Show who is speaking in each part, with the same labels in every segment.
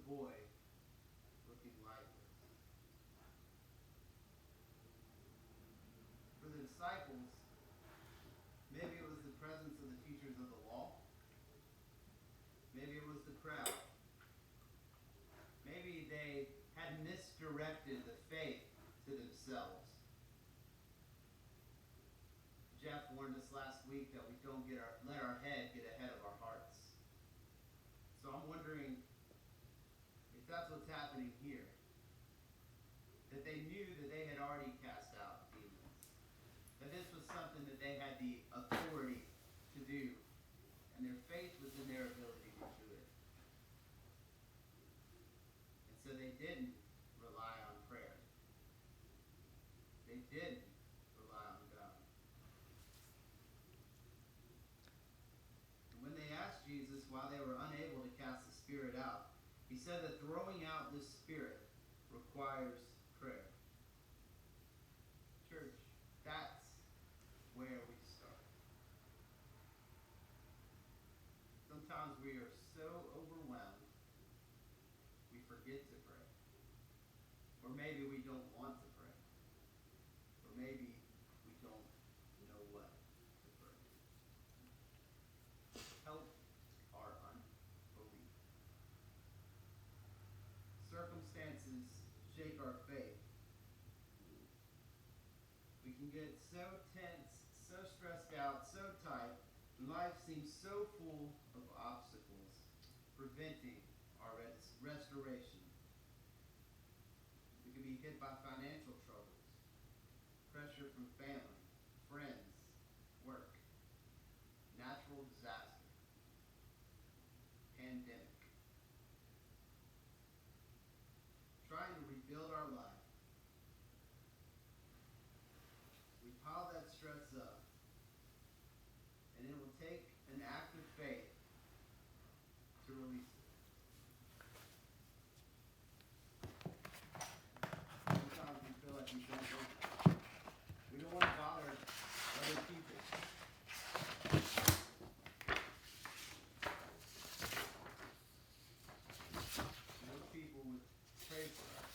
Speaker 1: boy looking lifeless. For the disciples, maybe it was the presence of the teachers of the law. Maybe it was the crowd. Maybe they had misdirected the faith to themselves. Jeff warned us last week that we don't let our head get ahead of our hearts. So I'm wondering if that's what's happening here. That they knew that they had already cast out demons. That this was something that they had the authority to do. And their faith was in their ability to do it. And so they didn't rely on prayer. They didn't rely on God. And when they asked Jesus why they were unable to cast the spirit out, he said that throwing out this spirit requires prayer. Church, that's where we start. Sometimes we are so overwhelmed, we forget to pray. Or maybe we don't want to pray. Or maybe we don't know what to pray. Help our unbelief. Circumstances shake our faith. We can get so tense, so stressed out, so tight, and life seems so full of obstacles, preventing our restoration. We can be hit by financial troubles, pressure from family, friends, work, natural disaster, pandemic. Trying to rebuild our life. We pile that stress up, and it will take an act of faith to release it. Sometimes we feel like we don't go. We don't want to bother other people. Those people would pray for us.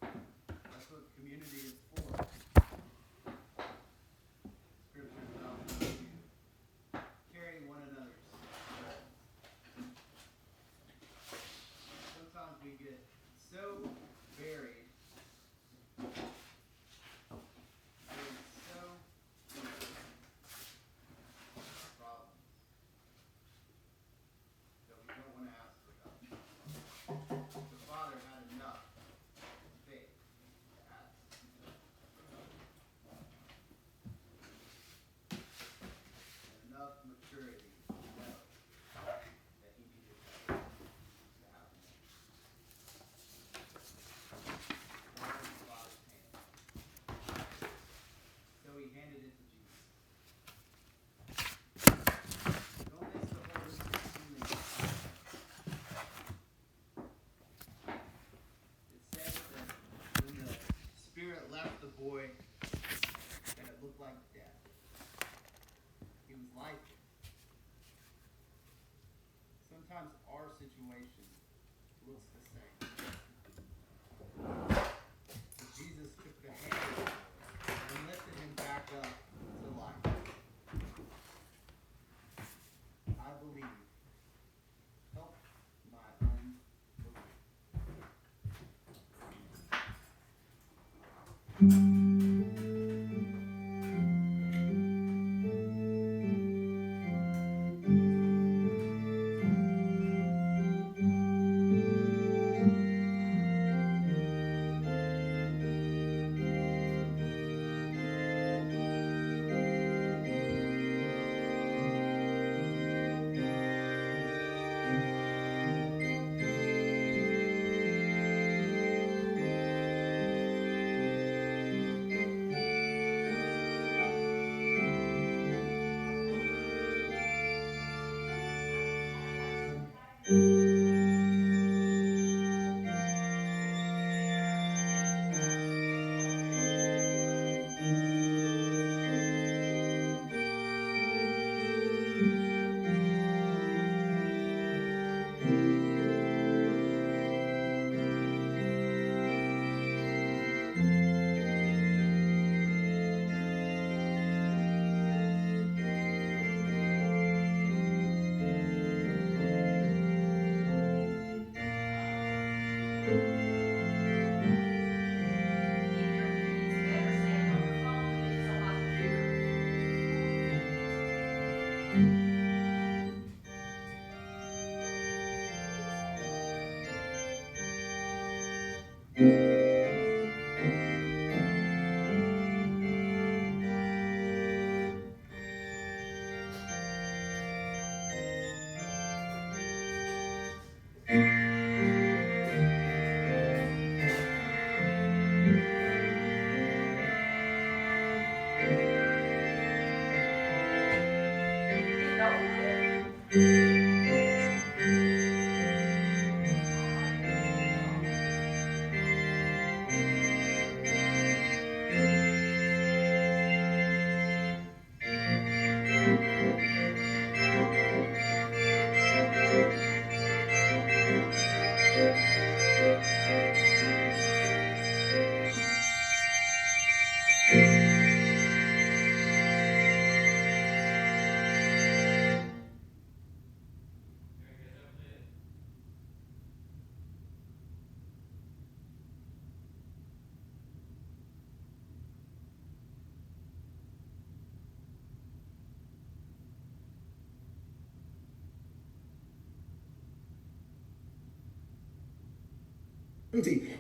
Speaker 1: That's what community is for. Scripture tells us to carry one another's burdens. Sometimes we get so buried, problems that we don't want to ask for help. The Father had enough faith to ask. And enough maturity to know that he needed help to happen. All in the Father's hand. So he handed it to Jesus. Don't miss the holistic healing. It says that when the spirit left the boy, that it looked like death. He was lifeless. Sometimes our situation looks the same. But Jesus took the hand of the boy and lifted him back up to life. I believe. Help my unbelief.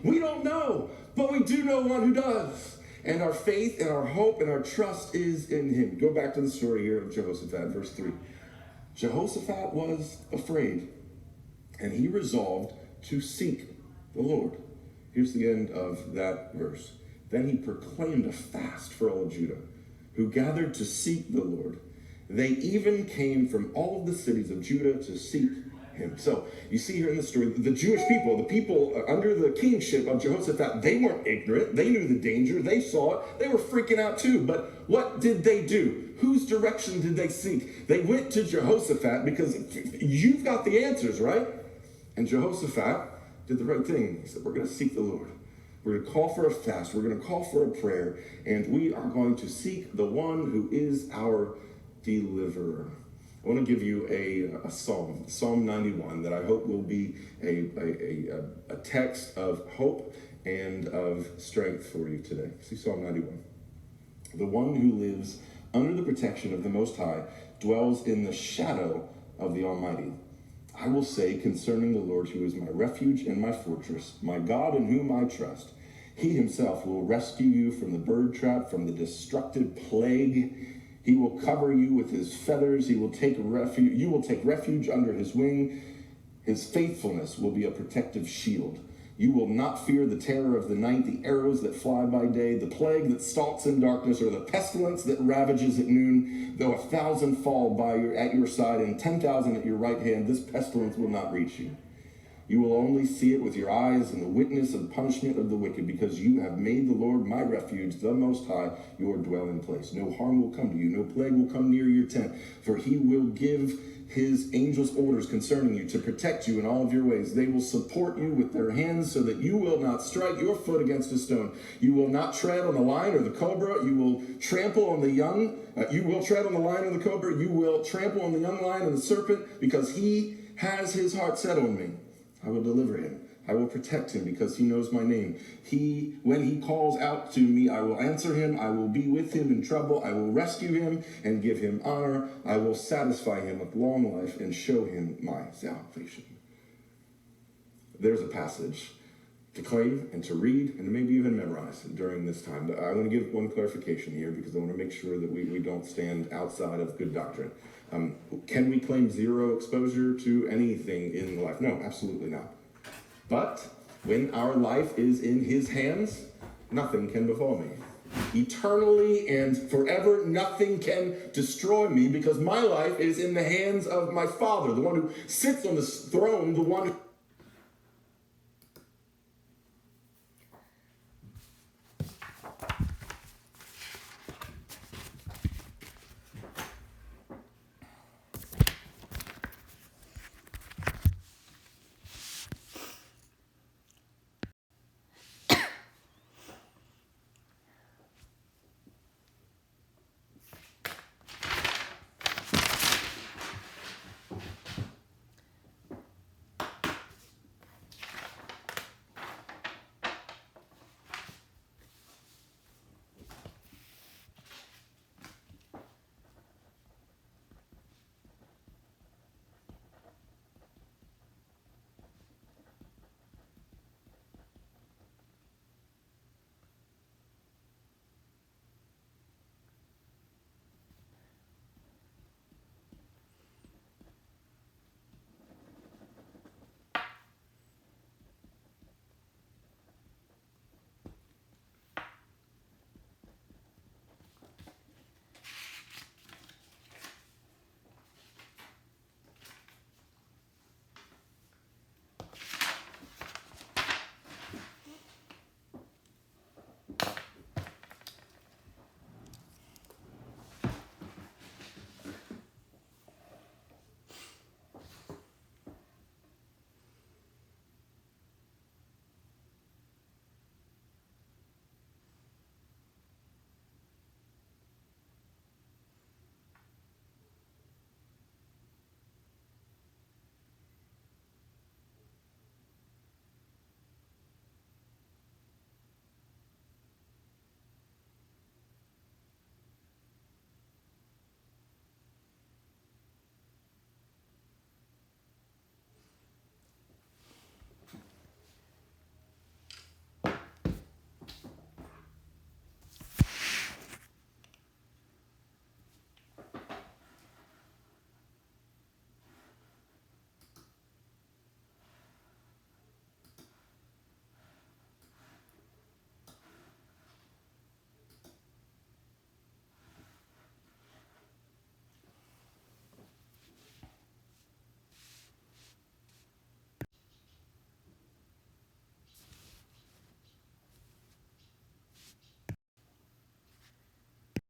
Speaker 2: We don't know, but we do know one who does. And our faith and our hope and our trust is in him. Go back to the story here of Jehoshaphat, verse 3. Jehoshaphat was afraid, and he resolved to seek the Lord. Here's the end of that verse. Then he proclaimed a fast for all of Judah, who gathered to seek the Lord. They even came from all of the cities of Judah to seek him. So you see here in the story, the Jewish people, the people under the kingship of Jehoshaphat, they weren't ignorant. They knew the danger. They saw it. They were freaking out too. But what did they do? Whose direction did they seek? They went to Jehoshaphat because you've got the answers, right? And Jehoshaphat did the right thing. He said, we're going to seek the Lord. We're going to call for a fast. We're going to call for a prayer. And we are going to seek the one who is our deliverer. I want to give you a psalm, Psalm 91, that I hope will be a text of hope and of strength for you today. See Psalm 91. The one who lives under the protection of the Most High dwells in the shadow of the Almighty. I will say concerning the Lord, who is my refuge and my fortress, my God in whom I trust. He himself will rescue you from the bird trap, from the destructive plague. He will cover you with his feathers. He will take refuge. You will take refuge under his wing. His faithfulness will be a protective shield. You will not fear the terror of the night, the arrows that fly by day, the plague that stalks in darkness, or the pestilence that ravages at noon. Though 1,000 fall at your side and 10,000 at your right hand, this pestilence will not reach you. You will only see it with your eyes and the witness of punishment of the wicked, because you have made the Lord my refuge, the Most High, your dwelling place. No harm will come to you, no plague will come near your tent, for he will give his angels orders concerning you to protect you in all of your ways. They will support you with their hands so that you will not strike your foot against a stone. You will not tread on the lion or the cobra. You will trample on the young. You will tread on the lion and the cobra. You will trample on the young lion and the serpent, because he has his heart set on me. I will deliver him. I will protect him because he knows my name. When he calls out to me, I will answer him. I will be with him in trouble. I will rescue him and give him honor. I will satisfy him with long life and show him my salvation. There's a passage to claim and to read and to maybe even memorize during this time. I want to give one clarification here, because I want to make sure that we don't stand outside of good doctrine. Can we claim zero exposure to anything in life? No, absolutely not. But when our life is in his hands, nothing can befall me. Eternally and forever, nothing can destroy me, because my life is in the hands of my Father, the one who sits on the throne, the one who